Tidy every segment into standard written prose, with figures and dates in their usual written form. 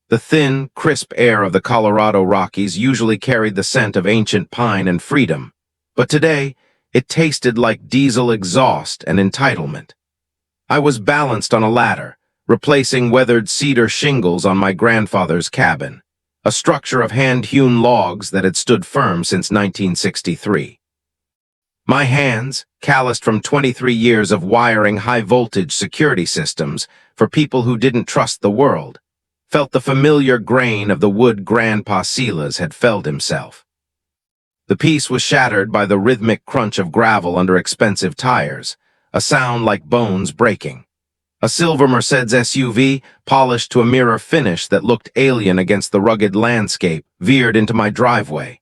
The thin, crisp air of the Colorado Rockies usually carried the scent of ancient pine and freedom, but today it tasted like diesel exhaust and entitlement. I was balanced on a ladder, replacing weathered cedar shingles on my grandfather's cabin, a structure of hand-hewn logs that had stood firm since 1963. My hands, calloused from 23 years of wiring high-voltage security systems for people who didn't trust the world, felt the familiar grain of the wood Grandpa Silas had felled himself. The peace was shattered by the rhythmic crunch of gravel under expensive tires, a sound like bones breaking. A silver Mercedes SUV, polished to a mirror finish that looked alien against the rugged landscape, veered into my driveway.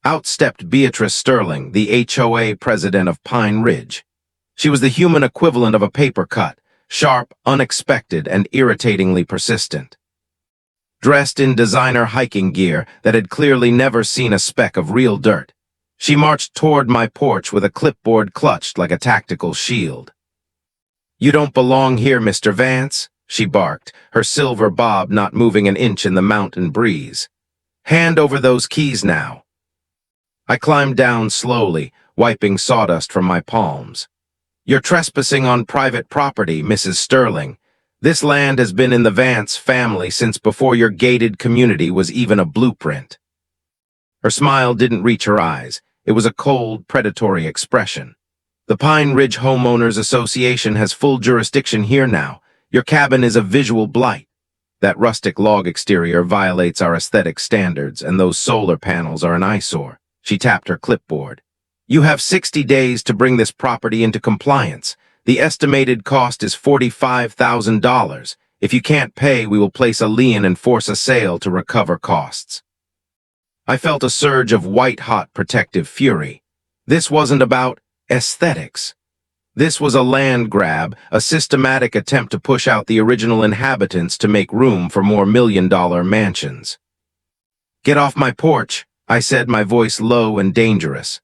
Out stepped Beatrice Sterling, the HOA President of Pine Ridge. She was the human equivalent of a paper cut, sharp, unexpected, and irritatingly persistent. Dressed in designer hiking gear that had clearly never seen a speck of real dirt, she marched toward my porch with a clipboard clutched like a tactical shield. "You don't belong here, Mr. Vance," she barked, her silver bob not moving an inch in the mountain breeze. "Hand over those keys now." I climbed down slowly, wiping sawdust from my palms. "You're trespassing on private property, Mrs. Sterling. This land has been in the Vance family since before your gated community was even a blueprint." Her smile didn't reach her eyes. It was a cold, predatory expression. "The Pine Ridge Homeowners Association has full jurisdiction here now. Your cabin is a visual blight. That rustic log exterior violates our aesthetic standards, and those solar panels are an eyesore." She tapped her clipboard. "You have 60 days to bring this property into compliance. The estimated cost is $45,000. If you can't pay, we will place a lien and force a sale to recover costs." I felt a surge of white-hot protective fury. This wasn't about aesthetics. This was a land grab, a systematic attempt to push out the original inhabitants to make room for more million-dollar mansions. "Get off my porch," I said, my voice low and dangerous.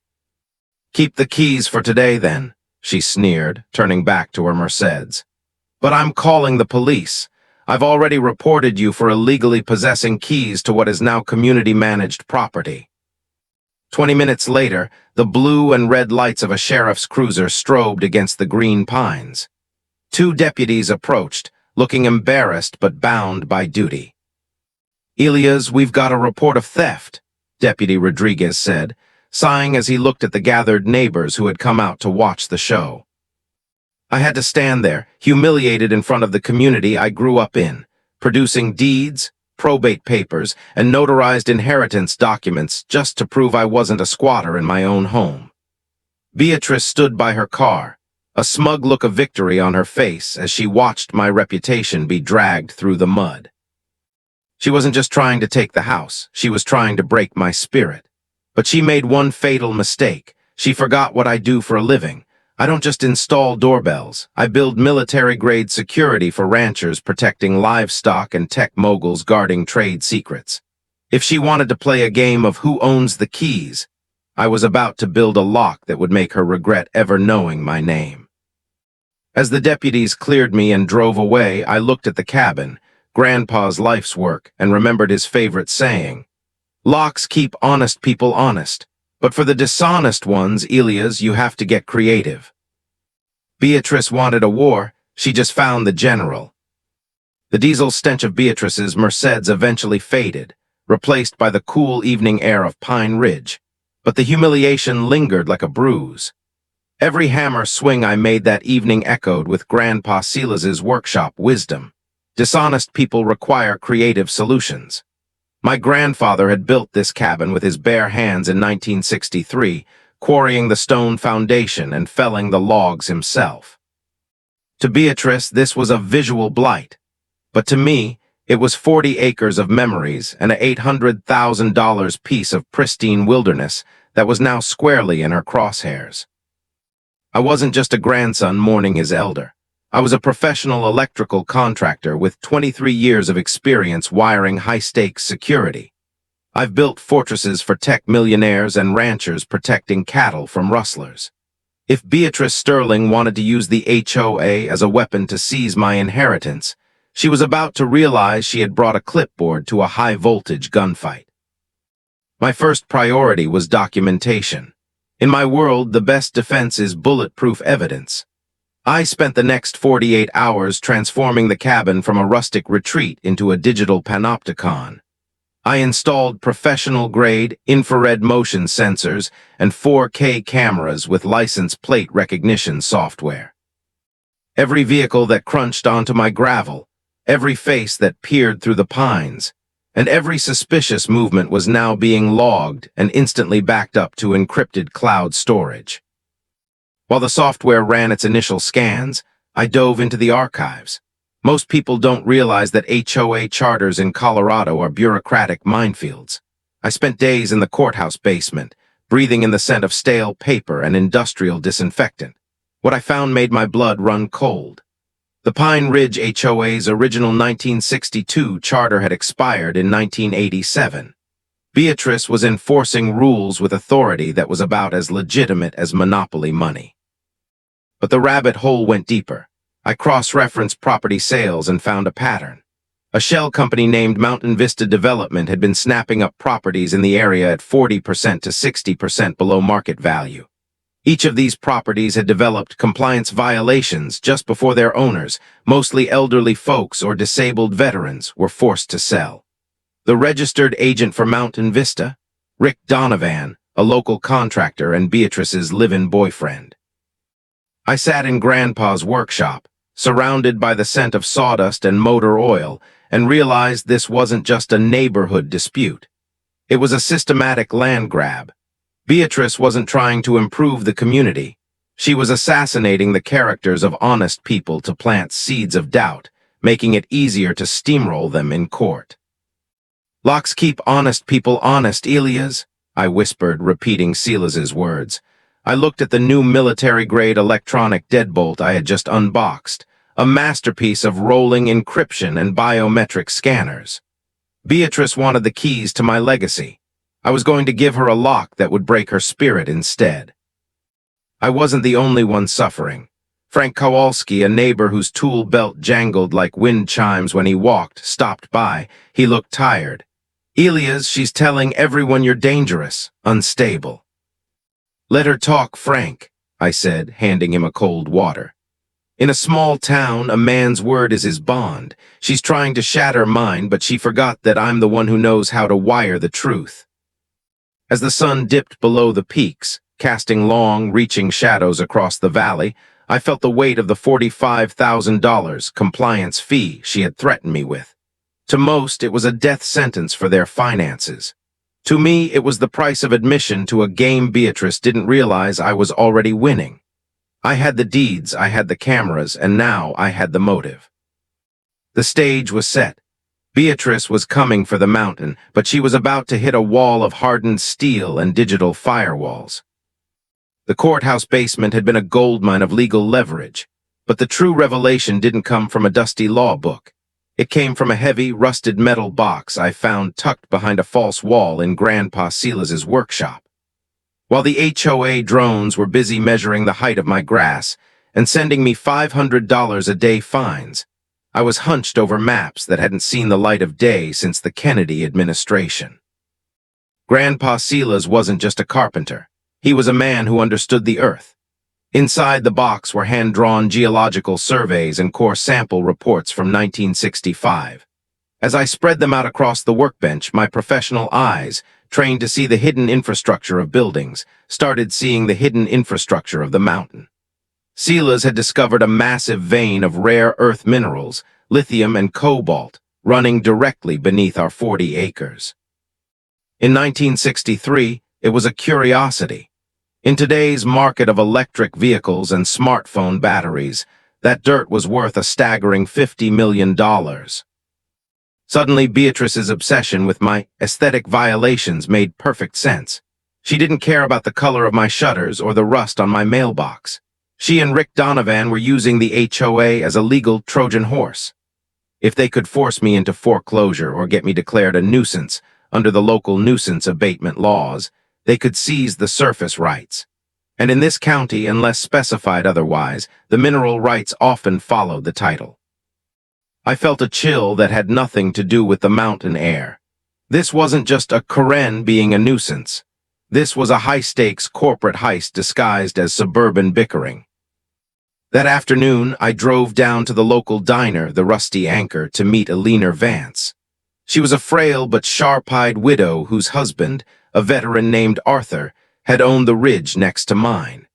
"Keep the keys for today, then," she sneered, turning back to her Mercedes. "But I'm calling the police. I've already reported you for illegally possessing keys to what is now community-managed property." 20 minutes later, the blue and red lights of a sheriff's cruiser strobed against the green pines. 2 deputies approached, looking embarrassed but bound by duty. "Elias, we've got a report of theft," Deputy Rodriguez said, sighing as he looked at the gathered neighbors who had come out to watch the show. I had to stand there, humiliated in front of the community I grew up in, producing deeds, probate papers, and notarized inheritance documents just to prove I wasn't a squatter in my own home. Beatrice stood by her car, a smug look of victory on her face as she watched my reputation be dragged through the mud. She wasn't just trying to take the house, she was trying to break my spirit. But she made one fatal mistake. She forgot what I do for a living. I don't just install doorbells. I build military-grade security for ranchers protecting livestock and tech moguls guarding trade secrets. If she wanted to play a game of who owns the keys, I was about to build a lock that would make her regret ever knowing my name. As the deputies cleared me and drove away, I looked at the cabin, Grandpa's life's work, and remembered his favorite saying, "Locks keep honest people honest. But for the dishonest ones, Elias, you have to get creative." Beatrice wanted a war, she just found the general. The diesel stench of Beatrice's Mercedes eventually faded, replaced by the cool evening air of Pine Ridge, but the humiliation lingered like a bruise. Every hammer swing I made that evening echoed with Grandpa Silas's workshop wisdom. Dishonest people require creative solutions. My grandfather had built this cabin with his bare hands in 1963, quarrying the stone foundation and felling the logs himself. To Beatrice, this was a visual blight, but to me, it was 40 acres of memories and a $800,000 piece of pristine wilderness that was now squarely in her crosshairs. I wasn't just a grandson mourning his elder. I was a professional electrical contractor with 23 years of experience wiring high-stakes security. I've built fortresses for tech millionaires and ranchers protecting cattle from rustlers. If Beatrice Sterling wanted to use the HOA as a weapon to seize my inheritance, She was about to realize she had brought a clipboard to a high-voltage gunfight. My first priority was documentation. In my world, the best defense is bulletproof evidence. I spent the next 48 hours transforming the cabin from a rustic retreat into a digital panopticon. I installed professional-grade infrared motion sensors and 4K cameras with license plate recognition software. Every vehicle that crunched onto my gravel, every face that peered through the pines, and every suspicious movement was now being logged and instantly backed up to encrypted cloud storage. While the software ran its initial scans, I dove into the archives. Most people don't realize that HOA charters in Colorado are bureaucratic minefields. I spent days in the courthouse basement, breathing in the scent of stale paper and industrial disinfectant. What I found made my blood run cold. The Pine Ridge HOA's original 1962 charter had expired in 1987. Beatrice was enforcing rules with authority that was about as legitimate as monopoly money. But the rabbit hole went deeper. I cross-referenced property sales and found a pattern. A shell company named Mountain Vista Development had been snapping up properties in the area at 40% to 60% below market value. Each of these properties had developed compliance violations just before their owners, mostly elderly folks or disabled veterans, were forced to sell. The registered agent for Mountain Vista, Rick Donovan, a local contractor and Beatrice's live-in boyfriend. I sat in Grandpa's workshop, surrounded by the scent of sawdust and motor oil, and realized this wasn't just a neighborhood dispute. It was a systematic land grab. Beatrice wasn't trying to improve the community. She was assassinating the characters of honest people to plant seeds of doubt, making it easier to steamroll them in court. "Locks keep honest people honest, Elias," I whispered, repeating Silas's words. I looked at the new military-grade electronic deadbolt I had just unboxed, a masterpiece of rolling encryption and biometric scanners. Beatrice wanted the keys to my legacy. I was going to give her a lock that would break her spirit instead. I wasn't the only one suffering. Frank Kowalski, a neighbor whose tool belt jangled like wind chimes when he walked, stopped by. He looked tired. "Elias, she's telling everyone you're dangerous, unstable." "Let her talk, Frank," I said, handing him a cold water. "In a small town, a man's word is his bond. She's trying to shatter mine, but she forgot that I'm the one who knows how to wire the truth." As the sun dipped below the peaks, casting long, reaching shadows across the valley, I felt the weight of the $45,000 compliance fee she had threatened me with. To most, it was a death sentence for their finances. To me, it was the price of admission to a game Beatrice didn't realize I was already winning. I had the deeds, I had the cameras, and now I had the motive. The stage was set. Beatrice was coming for the mountain, but she was about to hit a wall of hardened steel and digital firewalls. The courthouse basement had been a goldmine of legal leverage, but the true revelation didn't come from a dusty law book. It came from a heavy, rusted metal box I found tucked behind a false wall in Grandpa Silas's workshop. While the HOA drones were busy measuring the height of my grass and sending me $500 a day fines, I was hunched over maps that hadn't seen the light of day since the Kennedy administration. Grandpa Silas wasn't just a carpenter. He was a man who understood the earth. Inside the box were hand-drawn geological surveys and core sample reports from 1965. As I spread them out across the workbench, my professional eyes, trained to see the hidden infrastructure of buildings, started seeing the hidden infrastructure of the mountain. Silas had discovered a massive vein of rare earth minerals, lithium and cobalt, running directly beneath our 40 acres. In 1963, it was a curiosity. In today's market of electric vehicles and smartphone batteries, that dirt was worth a staggering $50 million. Suddenly, Beatrice's obsession with my aesthetic violations made perfect sense. She didn't care about the color of my shutters or the rust on my mailbox. She and Rick Donovan were using the HOA as a legal Trojan horse. If they could force me into foreclosure or get me declared a nuisance under the local nuisance abatement laws, they could seize the surface rights. And in this county, unless specified otherwise, the mineral rights often followed the title. I felt a chill that had nothing to do with the mountain air. This wasn't just a Karen being a nuisance. This was a high-stakes corporate heist disguised as suburban bickering. That afternoon, I drove down to the local diner, the Rusty Anchor, to meet Eleanor Vance. She was a frail but sharp-eyed widow whose husband, a veteran named Arthur, had owned the ridge next to mine.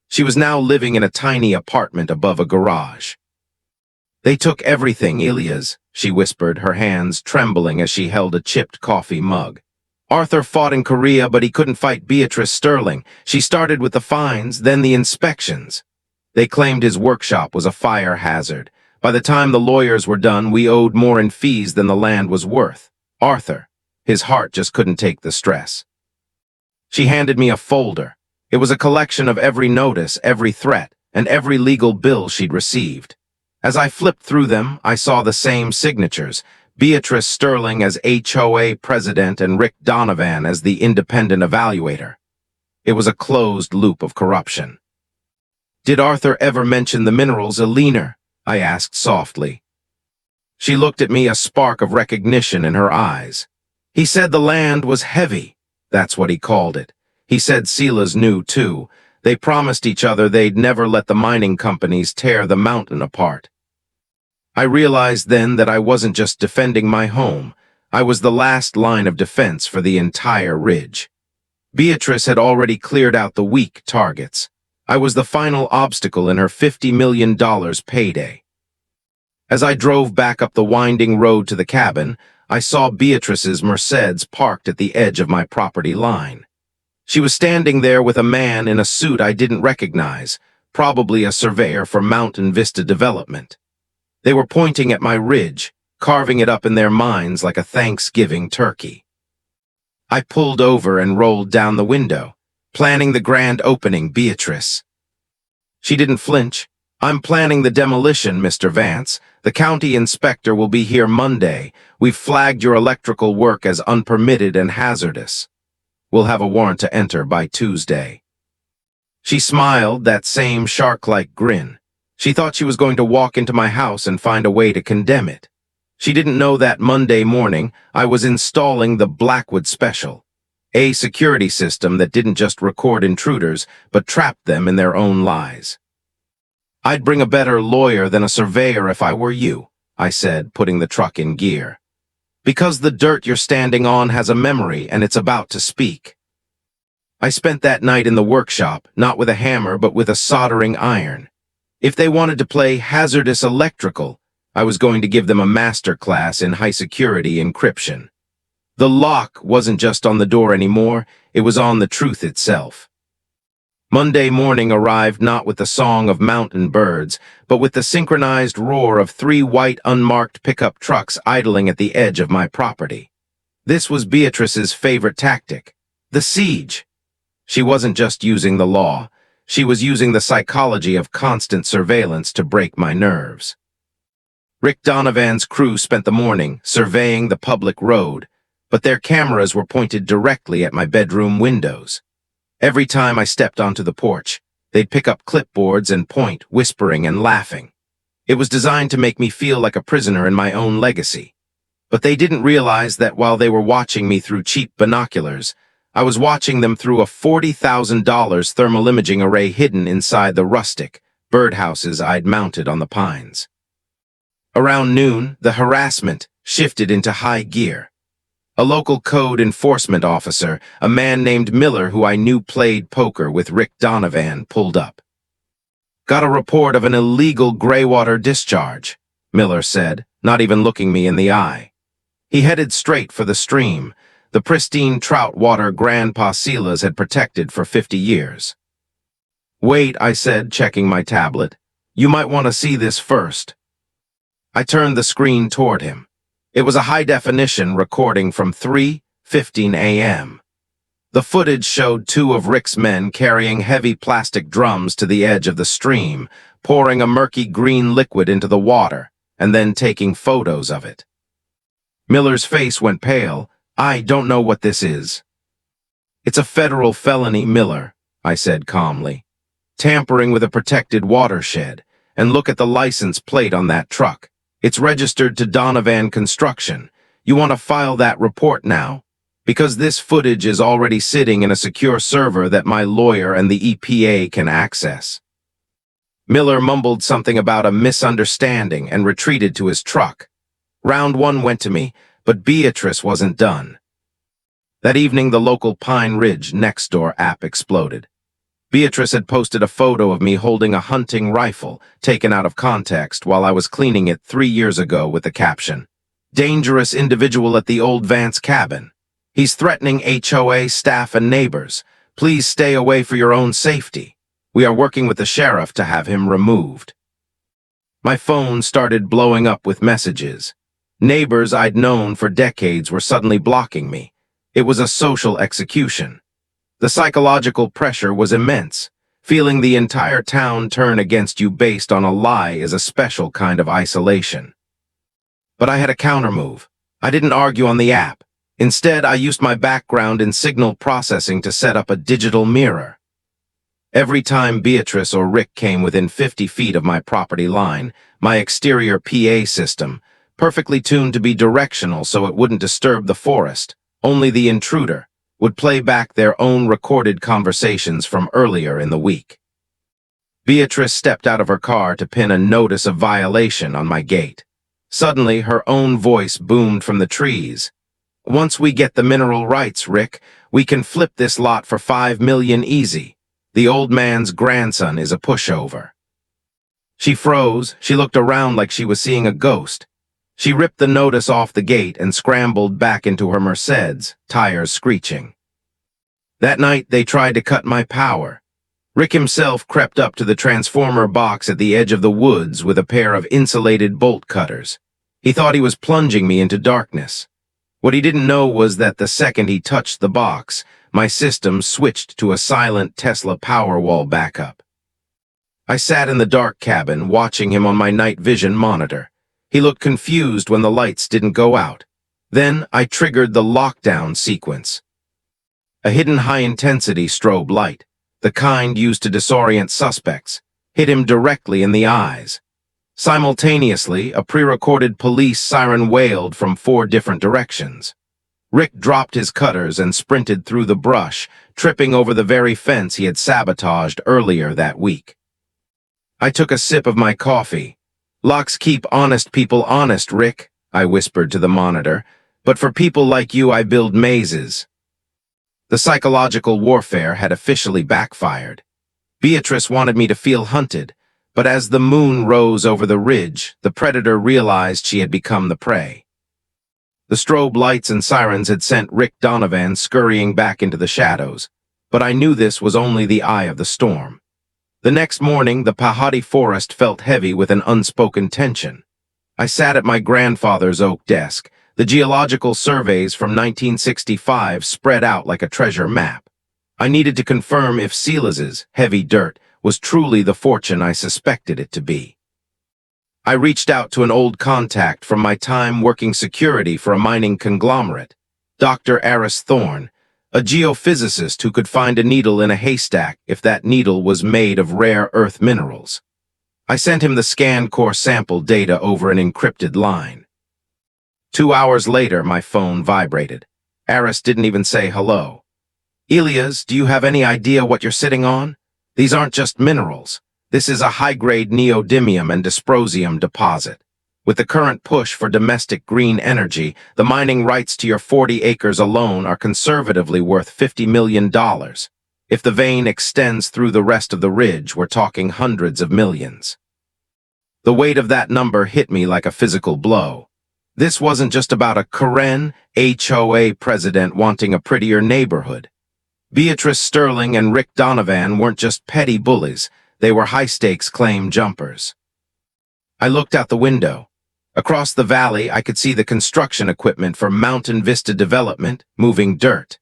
She was now living in a tiny apartment above a garage. "They took everything, Ilias," she whispered, her hands trembling as she held a chipped coffee mug. "Arthur fought in Korea, but he couldn't fight Beatrice Sterling. She started with the fines, then the inspections. They claimed his workshop was a fire hazard. By the time the lawyers were done, we owed more in fees than the land was worth. Arthur, his heart just couldn't take the stress." She handed me a folder. It was a collection of every notice, every threat, and every legal bill she'd received. As I flipped through them, I saw the same signatures: Beatrice Sterling as HOA President and Rick Donovan as the independent evaluator. It was a closed loop of corruption. "Did Arthur ever mention the minerals, Eleanor?" I asked softly. She looked at me, a spark of recognition in her eyes. "He said the land was heavy. That's what he called it. He said Silas knew, too. They promised each other they'd never let the mining companies tear the mountain apart." I realized then that I wasn't just defending my home. I was the last line of defense for the entire ridge. Beatrice had already cleared out the weak targets. I was the final obstacle in her $50 million payday. As I drove back up the winding road to the cabin, I saw Beatrice's Mercedes parked at the edge of my property line. She was standing there with a man in a suit I didn't recognize, probably a surveyor for Mountain Vista Development. They were pointing at my ridge, carving it up in their minds like a Thanksgiving turkey. I pulled over and rolled down the window, planning the grand opening, Beatrice. She didn't flinch. "I'm planning the demolition, Mr. Vance. The county inspector will be here Monday. We've flagged your electrical work as unpermitted and hazardous. We'll have a warrant to enter by Tuesday." She smiled, that same shark-like grin. She thought she was going to walk into my house and find a way to condemn it. She didn't know that Monday morning I was installing the Blackwood Special, a security system that didn't just record intruders, but trapped them in their own lies. "I'd bring a better lawyer than a surveyor if I were you," I said, putting the truck in gear. "Because the dirt you're standing on has a memory and it's about to speak." I spent that night in the workshop, not with a hammer but with a soldering iron. If they wanted to play hazardous electrical, I was going to give them a master class in high-security encryption. The lock wasn't just on the door anymore, it was on the truth itself. Monday morning arrived not with the song of mountain birds, but with the synchronized roar of 3 white unmarked pickup trucks idling at the edge of my property. This was Beatrice's favorite tactic, the siege. She wasn't just using the law. She was using the psychology of constant surveillance to break my nerves. Rick Donovan's crew spent the morning surveying the public road, but their cameras were pointed directly at my bedroom windows. Every time I stepped onto the porch, they'd pick up clipboards and point, whispering and laughing. It was designed to make me feel like a prisoner in my own legacy. But they didn't realize that while they were watching me through cheap binoculars, I was watching them through a $40,000 thermal imaging array hidden inside the rustic birdhouses I'd mounted on the pines. Around noon, the harassment shifted into high gear. A local code enforcement officer, a man named Miller who I knew played poker with Rick Donovan, pulled up. "Got a report of an illegal graywater discharge," Miller said, not even looking me in the eye. He headed straight for the stream, the pristine trout water Grandpa Silas had protected for 50 years. "Wait," I said, checking my tablet. "You might want to see this first." I turned the screen toward him. It was a high-definition recording from 3:15 a.m. The footage showed 2 of Rick's men carrying heavy plastic drums to the edge of the stream, pouring a murky green liquid into the water, and then taking photos of it. Miller's face went pale. "I don't know what this is." "It's a federal felony, Miller," I said calmly. "Tampering with a protected watershed, and look at the license plate on that truck. It's registered to Donovan Construction. You want to file that report now? Because this footage is already sitting in a secure server that my lawyer and the EPA can access." Miller mumbled something about a misunderstanding and retreated to his truck. Round one went to me, but Beatrice wasn't done. That evening, the local Pine Ridge Nextdoor app exploded. Beatrice had posted a photo of me holding a hunting rifle, taken out of context while I was cleaning it 3 years ago with the caption, "Dangerous individual at the old Vance cabin. He's threatening HOA staff and neighbors. Please stay away for your own safety. We are working with the sheriff to have him removed." My phone started blowing up with messages. Neighbors I'd known for decades were suddenly blocking me. It was a social execution. The psychological pressure was immense. Feeling the entire town turn against you based on a lie is a special kind of isolation. But I had a countermove. I didn't argue on the app. Instead, I used my background in signal processing to set up a digital mirror. Every time Beatrice or Rick came within 50 feet of my property line, my exterior PA system, perfectly tuned to be directional so it wouldn't disturb the forest, only the intruder, would play back their own recorded conversations from earlier in the week. Beatrice stepped out of her car to pin a notice of violation on my gate. Suddenly, her own voice boomed from the trees. "Once we get the mineral rights, Rick, we can flip this lot for $5 million easy. The old man's grandson is a pushover." She froze. She looked around like she was seeing a ghost. She ripped the notice off the gate and scrambled back into her Mercedes, tires screeching. That night, they tried to cut my power. Rick himself crept up to the transformer box at the edge of the woods with a pair of insulated bolt cutters. He thought he was plunging me into darkness. What he didn't know was that the second he touched the box, my system switched to a silent Tesla Powerwall backup. I sat in the dark cabin, watching him on my night vision monitor. He looked confused when the lights didn't go out. Then I triggered the lockdown sequence. A hidden high-intensity strobe light, the kind used to disorient suspects, hit him directly in the eyes. Simultaneously, a pre-recorded police siren wailed from 4 different directions. Rick dropped his cutters and sprinted through the brush, tripping over the very fence he had sabotaged earlier that week. I took a sip of my coffee. "Locks keep honest people honest, Rick," I whispered to the monitor. "But for people like you, I build mazes." The psychological warfare had officially backfired. Beatrice wanted me to feel hunted, but as the moon rose over the ridge, the predator realized she had become the prey. The strobe lights and sirens had sent Rick Donovan scurrying back into the shadows, but I knew this was only the eye of the storm. The next morning, the Pahati forest felt heavy with an unspoken tension. I sat at my grandfather's oak desk, the geological surveys from 1965 spread out like a treasure map. I needed to confirm if Silas's heavy dirt was truly the fortune I suspected it to be. I reached out to an old contact from my time working security for a mining conglomerate, Dr. Aris Thorne, a geophysicist who could find a needle in a haystack if that needle was made of rare earth minerals. I sent him the scan core sample data over an encrypted line. 2 hours later, my phone vibrated. Aris didn't even say hello. "Elias, do you have any idea what you're sitting on? These aren't just minerals. This is a high-grade neodymium and dysprosium deposit. With the current push for domestic green energy, the mining rights to your 40 acres alone are conservatively worth $50 million. If the vein extends through the rest of the ridge, we're talking hundreds of millions." The weight of that number hit me like a physical blow. This wasn't just about a Karen HOA president wanting a prettier neighborhood. Beatrice Sterling and Rick Donovan weren't just petty bullies, they were high-stakes claim jumpers. I looked out the window. Across the valley, I could see the construction equipment for Mountain Vista Development moving dirt.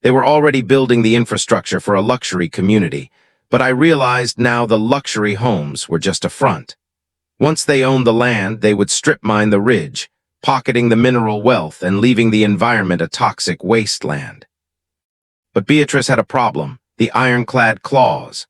They were already building the infrastructure for a luxury community, but I realized now the luxury homes were just a front. Once they owned the land, they would strip mine the ridge, pocketing the mineral wealth and leaving the environment a toxic wasteland. But Beatrice had a problem, the ironclad clause.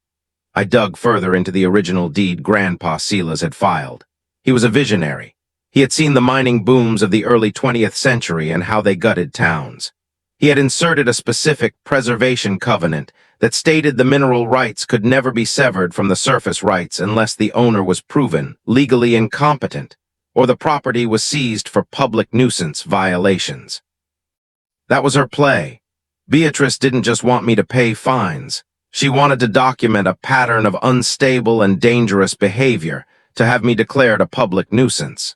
I dug further into the original deed Grandpa Silas had filed. He was a visionary. He had seen the mining booms of the early 20th century and how they gutted towns. He had inserted a specific preservation covenant that stated the mineral rights could never be severed from the surface rights unless the owner was proven legally incompetent or the property was seized for public nuisance violations. That was her play. Beatrice didn't just want me to pay fines. She wanted to document a pattern of unstable and dangerous behavior to have me declared a public nuisance.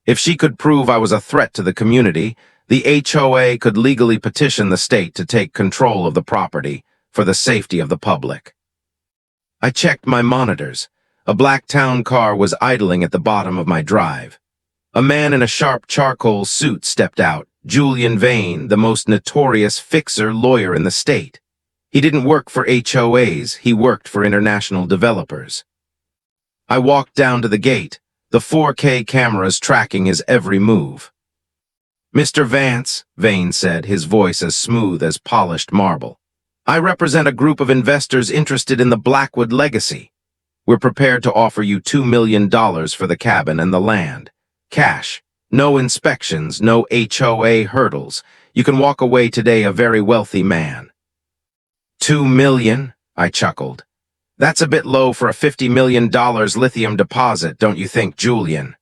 If she could prove I was a threat to the community, the HOA could legally petition the state to take control of the property for the safety of the public. I checked my monitors. A black town car was idling at the bottom of my drive. A man in a sharp charcoal suit stepped out, Julian Vane, the most notorious fixer lawyer in the state. He didn't work for HOAs, he worked for international developers. I walked down to the gate, the 4K cameras tracking his every move. "Mr. Vance," Vane said, his voice as smooth as polished marble, "I represent a group of investors interested in the Blackwood legacy. We're prepared to offer you $2 million for the cabin and the land. Cash. No inspections, no HOA hurdles. You can walk away today a very wealthy man." $2 million? I chuckled. "That's a bit low for a $50 million lithium deposit, don't you think, Julian?"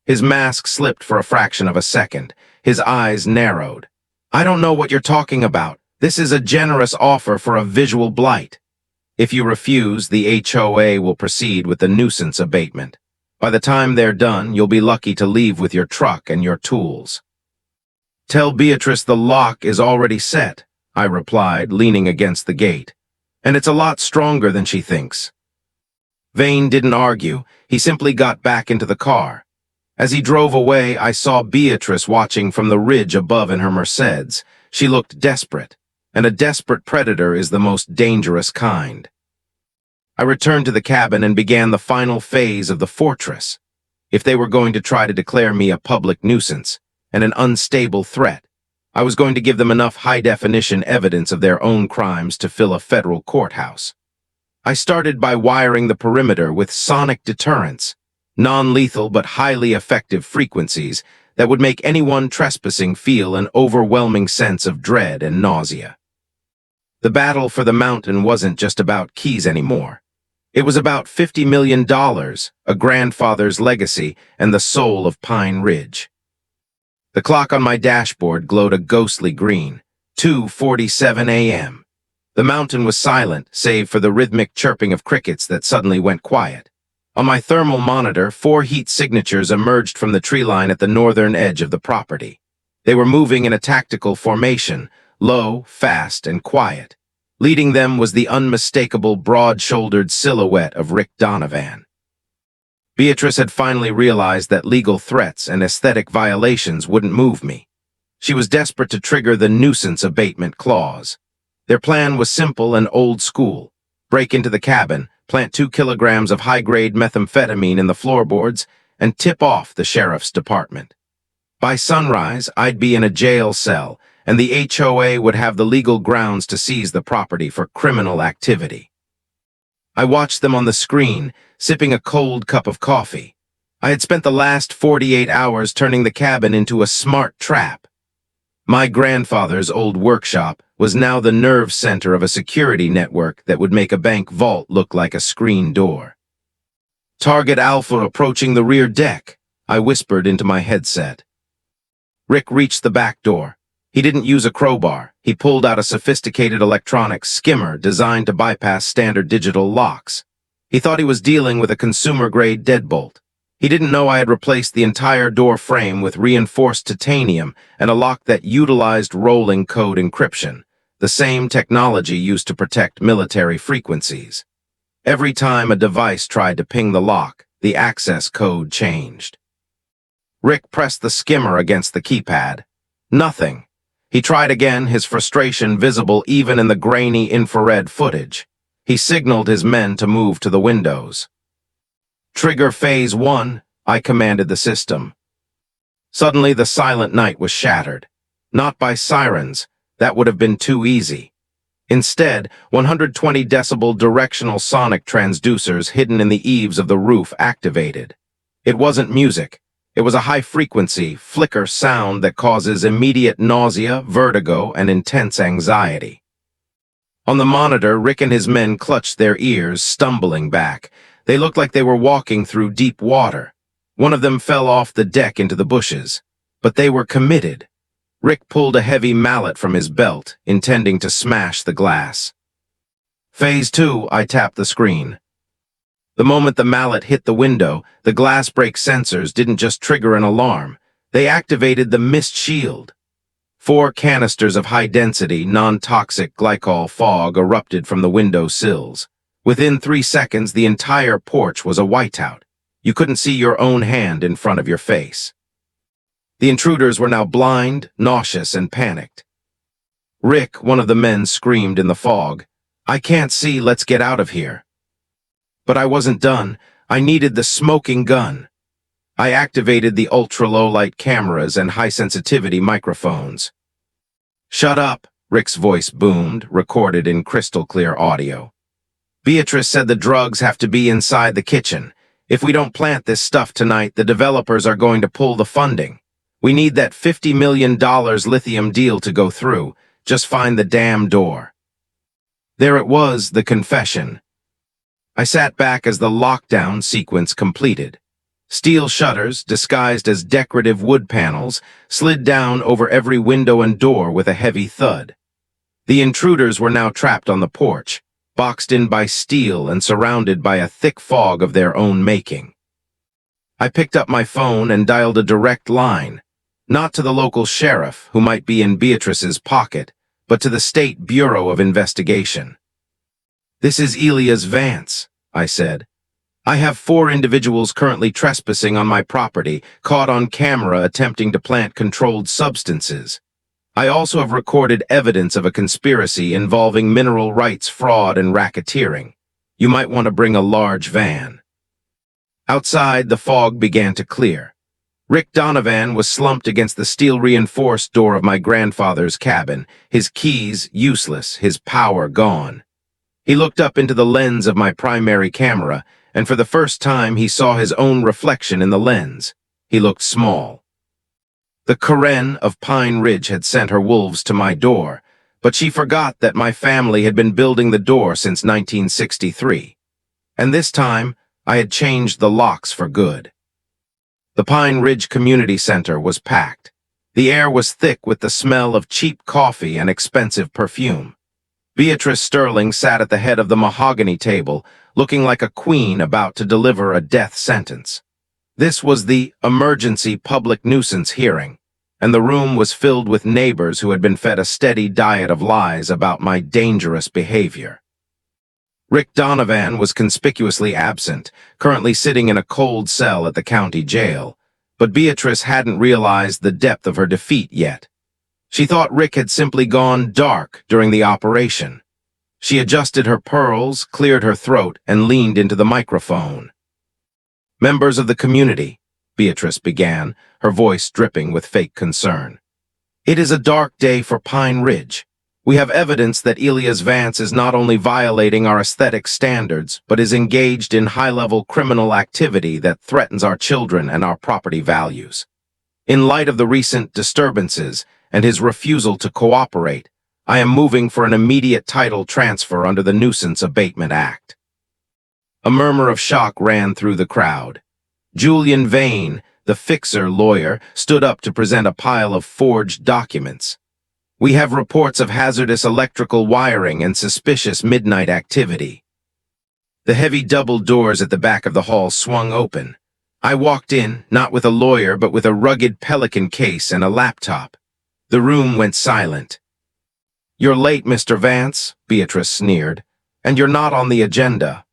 His mask slipped for a fraction of a second. His eyes narrowed. "I don't know what you're talking about. This is a generous offer for a visual blight. If you refuse, the HOA will proceed with the nuisance abatement. By the time they're done, you'll be lucky to leave with your truck and your tools." "Tell Beatrice the lock is already set," I replied, leaning against the gate. "And it's a lot stronger than she thinks." Vane didn't argue. He simply got back into the car. As he drove away, I saw Beatrice watching from the ridge above in her Mercedes. She looked desperate, and a desperate predator is the most dangerous kind. I returned to the cabin and began the final phase of the fortress. If they were going to try to declare me a public nuisance and an unstable threat, I was going to give them enough high-definition evidence of their own crimes to fill a federal courthouse. I started by wiring the perimeter with sonic deterrents, non-lethal but highly effective frequencies that would make anyone trespassing feel an overwhelming sense of dread and nausea. The battle for the mountain wasn't just about keys anymore. It was about $50 million, a grandfather's legacy, and the soul of Pine Ridge. The clock on my dashboard glowed a ghostly green, 2:47 a.m. The mountain was silent, save for the rhythmic chirping of crickets that suddenly went quiet. On my thermal monitor, 4 heat signatures emerged from the tree line at the northern edge of the property. They were moving in a tactical formation, low, fast, and quiet. Leading them was the unmistakable broad-shouldered silhouette of Rick Donovan. Beatrice had finally realized that legal threats and aesthetic violations wouldn't move me. She was desperate to trigger the nuisance abatement clause. Their plan was simple and old school. Break into the cabin, plant 2 kilograms of high-grade methamphetamine in the floorboards, and tip off the sheriff's department. By sunrise, I'd be in a jail cell, and the HOA would have the legal grounds to seize the property for criminal activity. I watched them on the screen, sipping a cold cup of coffee. I had spent the last 48 hours turning the cabin into a smart trap. My grandfather's old workshop was now the nerve center of a security network that would make a bank vault look like a screen door. "Target Alpha approaching the rear deck," I whispered into my headset. Rick reached the back door. He didn't use a crowbar. He pulled out a sophisticated electronic skimmer designed to bypass standard digital locks. He thought he was dealing with a consumer-grade deadbolt. He didn't know I had replaced the entire door frame with reinforced titanium and a lock that utilized rolling code encryption, the same technology used to protect military frequencies. Every time a device tried to ping the lock, the access code changed. Rick pressed the skimmer against the keypad. Nothing. He tried again, his frustration visible even in the grainy infrared footage. He signaled his men to move to the windows. "Trigger Phase 1, I commanded the system. Suddenly, the silent night was shattered. Not by sirens, that would have been too easy. Instead, 120 decibel directional sonic transducers hidden in the eaves of the roof activated. It wasn't music. It was a high-frequency, flicker sound that causes immediate nausea, vertigo, and intense anxiety. On the monitor, Rick and his men clutched their ears, stumbling back. They looked like they were walking through deep water. One of them fell off the deck into the bushes. But they were committed. Rick pulled a heavy mallet from his belt, intending to smash the glass. Phase 2, I tapped the screen. The moment the mallet hit the window, the glass break sensors didn't just trigger an alarm. They activated the mist shield. 4 canisters of high-density, non-toxic glycol fog erupted from the window sills. Within 3 seconds, the entire porch was a whiteout. You couldn't see your own hand in front of your face. The intruders were now blind, nauseous, and panicked. Rick, one of the men, screamed in the fog, "I can't see, let's get out of here." But I wasn't done. I needed the smoking gun. I activated the ultra-low-light cameras and high-sensitivity microphones. "Shut up," Rick's voice boomed, recorded in crystal-clear audio. "Beatrice said the drugs have to be inside the kitchen. If we don't plant this stuff tonight, the developers are going to pull the funding. We need that $50 million lithium deal to go through. Just find the damn door." There it was, the confession. I sat back as the lockdown sequence completed. Steel shutters, disguised as decorative wood panels, slid down over every window and door with a heavy thud. The intruders were now trapped on the porch, boxed in by steel and surrounded by a thick fog of their own making. I picked up my phone and dialed a direct line, not to the local sheriff, who might be in Beatrice's pocket, but to the State Bureau of Investigation. "This is Elias Vance," I said. "I have 4 individuals currently trespassing on my property, caught on camera attempting to plant controlled substances. I also have recorded evidence of a conspiracy involving mineral rights fraud and racketeering. You might want to bring a large van." Outside, the fog began to clear. Rick Donovan was slumped against the steel-reinforced door of my grandfather's cabin, his keys useless, his power gone. He looked up into the lens of my primary camera, and for the first time he saw his own reflection in the lens. He looked small. The Karen of Pine Ridge had sent her wolves to my door, but she forgot that my family had been building the door since 1963. And this time, I had changed the locks for good. The Pine Ridge Community Center was packed. The air was thick with the smell of cheap coffee and expensive perfume. Beatrice Sterling sat at the head of the mahogany table, looking like a queen about to deliver a death sentence. This was the emergency public nuisance hearing, and the room was filled with neighbors who had been fed a steady diet of lies about my dangerous behavior. Rick Donovan was conspicuously absent, currently sitting in a cold cell at the county jail, but Beatrice hadn't realized the depth of her defeat yet. She thought Rick had simply gone dark during the operation. She adjusted her pearls, cleared her throat, and leaned into the microphone. "Members of the community," Beatrice began, her voice dripping with fake concern. "It is a dark day for Pine Ridge. We have evidence that Elias Vance is not only violating our aesthetic standards, but is engaged in high-level criminal activity that threatens our children and our property values. In light of the recent disturbances and his refusal to cooperate, I am moving for an immediate title transfer under the Nuisance Abatement Act." A murmur of shock ran through the crowd. Julian Vane, the fixer lawyer, stood up to present a pile of forged documents. "We have reports of hazardous electrical wiring and suspicious midnight activity." The heavy double doors at the back of the hall swung open. I walked in, not with a lawyer, but with a rugged Pelican case and a laptop. The room went silent. "You're late, Mr. Vance," Beatrice sneered, "and you're not on the agenda."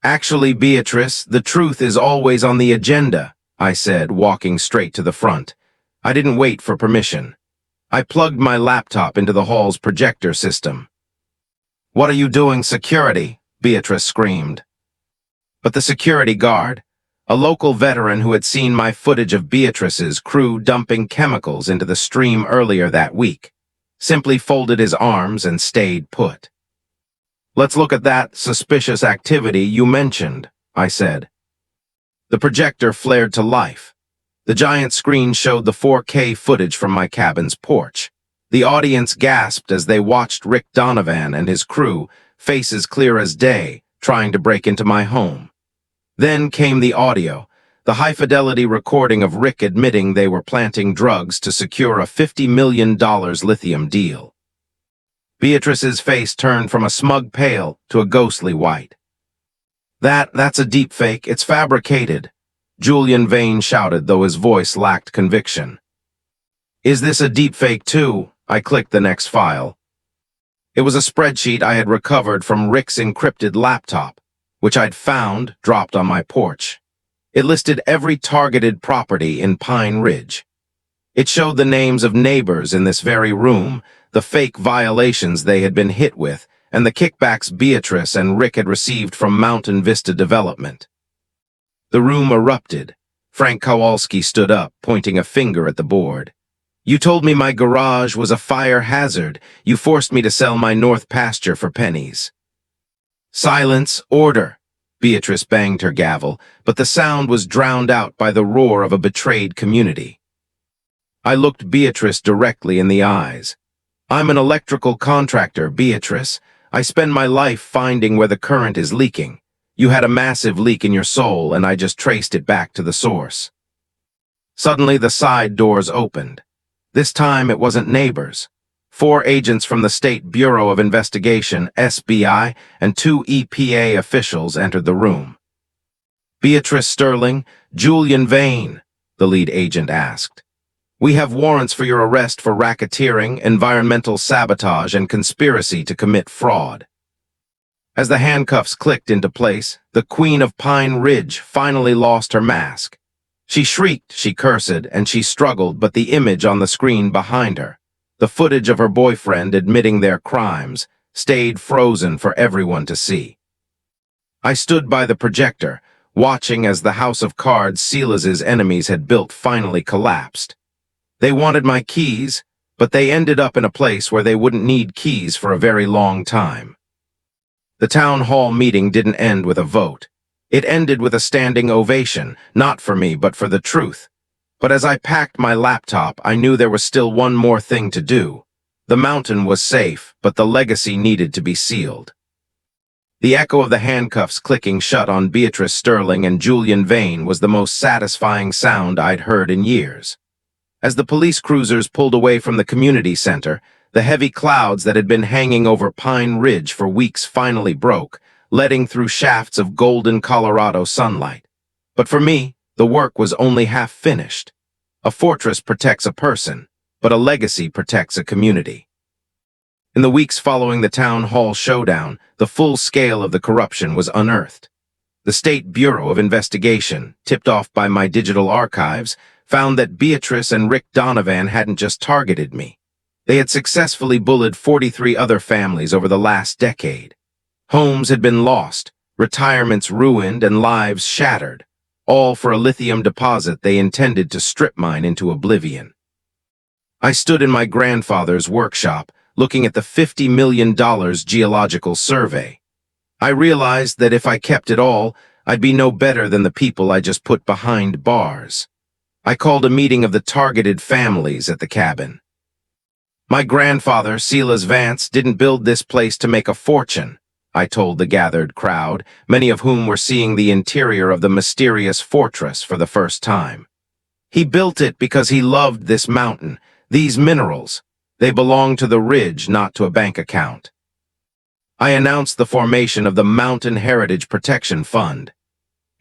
"Actually, Beatrice, the truth is always on the agenda," I said, walking straight to the front. I didn't wait for permission. I plugged my laptop into the hall's projector system. "What are you doing, security?" Beatrice screamed. But the security guard, a local veteran who had seen my footage of Beatrice's crew dumping chemicals into the stream earlier that week, simply folded his arms and stayed put. "Let's look at that suspicious activity you mentioned," I said. The projector flared to life. The giant screen showed the 4K footage from my cabin's porch. The audience gasped as they watched Rick Donovan and his crew, faces clear as day, trying to break into my home. Then came the audio, the high-fidelity recording of Rick admitting they were planting drugs to secure a $50 million lithium deal. Beatrice's face turned from a smug pale to a ghostly white. That's a deepfake. It's fabricated," Julian Vane shouted, though his voice lacked conviction. "Is this a deepfake too?" I clicked the next file. It was a spreadsheet I had recovered from Rick's encrypted laptop, which I'd found dropped on my porch. It listed every targeted property in Pine Ridge. It showed the names of neighbors in this very room, the fake violations they had been hit with, and the kickbacks Beatrice and Rick had received from Mountain Vista Development. The room erupted. Frank Kowalski stood up, pointing a finger at the board. "You told me my garage was a fire hazard. You forced me to sell my north pasture for pennies." "Silence, order!" Beatrice banged her gavel, but the sound was drowned out by the roar of a betrayed community. I looked Beatrice directly in the eyes. "I'm an electrical contractor, Beatrice. I spend my life finding where the current is leaking. You had a massive leak in your soul, and I just traced it back to the source." Suddenly, the side doors opened. This time, it wasn't neighbors. 4 agents from the State Bureau of Investigation, SBI, and 2 EPA officials entered the room. "Beatrice Sterling, Julian Vane," the lead agent asked. "We have warrants for your arrest for racketeering, environmental sabotage, and conspiracy to commit fraud." As the handcuffs clicked into place, the Queen of Pine Ridge finally lost her mask. She shrieked, she cursed, and she struggled, but the image on the screen behind her, the footage of her boyfriend admitting their crimes, stayed frozen for everyone to see. I stood by the projector, watching as the house of cards Silas's enemies had built finally collapsed. They wanted my keys, but they ended up in a place where they wouldn't need keys for a very long time. The town hall meeting didn't end with a vote. It ended with a standing ovation, not for me, but for the truth. But as I packed my laptop, I knew there was still one more thing to do. The mountain was safe, but the legacy needed to be sealed. The echo of the handcuffs clicking shut on Beatrice Sterling and Julian Vane was the most satisfying sound I'd heard in years. As the police cruisers pulled away from the community center, the heavy clouds that had been hanging over Pine Ridge for weeks finally broke, letting through shafts of golden Colorado sunlight. But for me, the work was only half finished. A fortress protects a person, but a legacy protects a community. In the weeks following the town hall showdown, the full scale of the corruption was unearthed. The State Bureau of Investigation, tipped off by my digital archives, found that Beatrice and Rick Donovan hadn't just targeted me. They had successfully bullied 43 other families over the last decade. Homes had been lost, retirements ruined, and lives shattered, all for a lithium deposit they intended to strip mine into oblivion. I stood in my grandfather's workshop, looking at the $50 million geological survey. I realized that if I kept it all, I'd be no better than the people I just put behind bars. I called a meeting of the targeted families at the cabin. "My grandfather, Silas Vance, didn't build this place to make a fortune," I told the gathered crowd, many of whom were seeing the interior of the mysterious fortress for the first time. "He built it because he loved this mountain, these minerals. They belong to the ridge, not to a bank account." I announced the formation of the Mountain Heritage Protection Fund.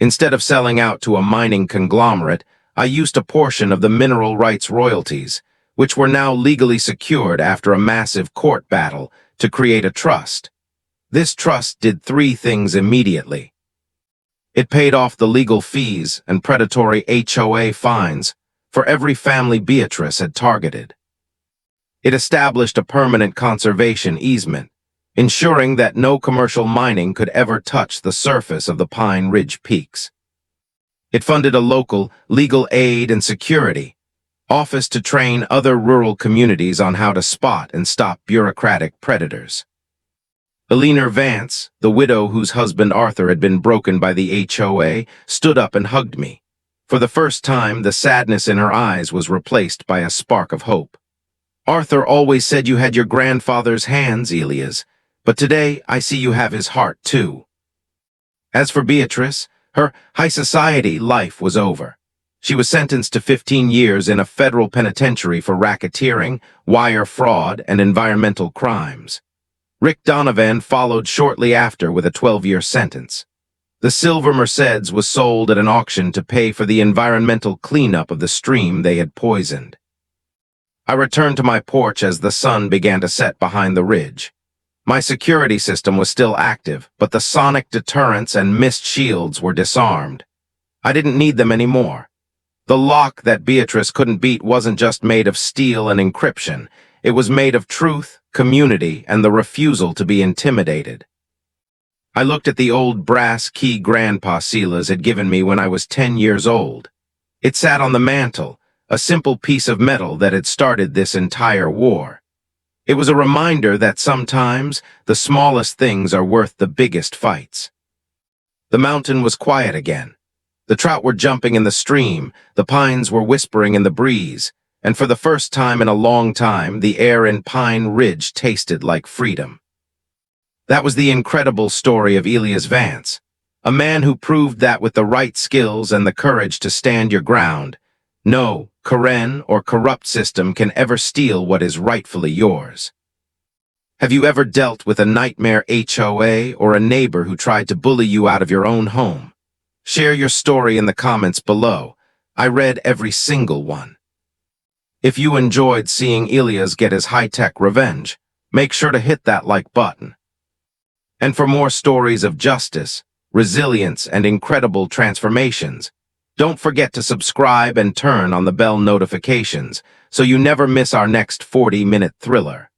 Instead of selling out to a mining conglomerate, I used a portion of the mineral rights royalties, which were now legally secured after a massive court battle, to create a trust. This trust did 3 things immediately. It paid off the legal fees and predatory HOA fines for every family Beatrice had targeted. It established a permanent conservation easement, ensuring that no commercial mining could ever touch the surface of the Pine Ridge peaks. It funded a local legal aid and security office to train other rural communities on how to spot and stop bureaucratic predators. Eleanor Vance, the widow whose husband Arthur had been broken by the HOA, stood up and hugged me. For the first time, the sadness in her eyes was replaced by a spark of hope. Arthur always said you had your grandfather's hands, Elias, but today I see you have his heart too. As for Beatrice, her high society life was over. She was sentenced to 15 years in a federal penitentiary for racketeering, wire fraud, and environmental crimes. Rick Donovan followed shortly after with a 12-year sentence. The silver Mercedes was sold at an auction to pay for the environmental cleanup of the stream they had poisoned. I returned to my porch as the sun began to set behind the ridge. My security system was still active, but the sonic deterrents and mist shields were disarmed. I didn't need them anymore. The lock that Beatrice couldn't beat wasn't just made of steel and encryption. It was made of truth, community, and the refusal to be intimidated. I looked at the old brass key Grandpa Silas had given me when I was 10 years old. It sat on the mantel, a simple piece of metal that had started this entire war. It was a reminder that sometimes the smallest things are worth the biggest fights. The mountain was quiet again. The trout were jumping in the stream, the pines were whispering in the breeze, and for the first time in a long time, the air in Pine Ridge tasted like freedom. That was the incredible story of Elias Vance, a man who proved that with the right skills and the courage to stand your ground, no Karen or corrupt system can ever steal what is rightfully yours. Have you ever dealt with a nightmare HOA or a neighbor who tried to bully you out of your own home? Share your story in the comments below. I read every single one. If you enjoyed seeing Elias get his high-tech revenge, make sure to hit that like button. And for more stories of justice, resilience, and incredible transformations, don't forget to subscribe and turn on the bell notifications so you never miss our next 40-minute thriller.